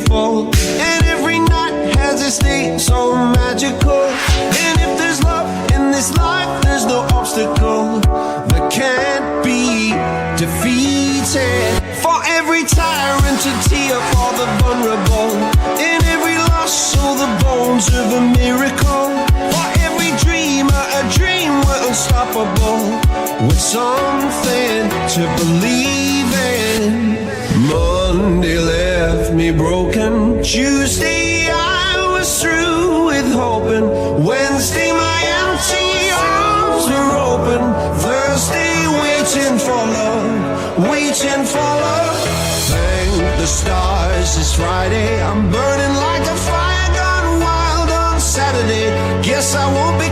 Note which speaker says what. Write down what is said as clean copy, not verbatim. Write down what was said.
Speaker 1: beautiful, and every night has its day so magical. And if there's love in this life, there's no obstacle that can't be defeated. For every tyrant to tear for the vulnerable, in every loss all the bones of a miracle. For every dreamer a dream we're unstoppable, with something to believe in. Monday left me broken, Tuesday I was through with hoping, Wednesday my empty arms were open, Thursday waiting for love, waiting for love. Thank the stars it's Friday, I'm burning like a fire gone wild on Saturday. Guess I won't be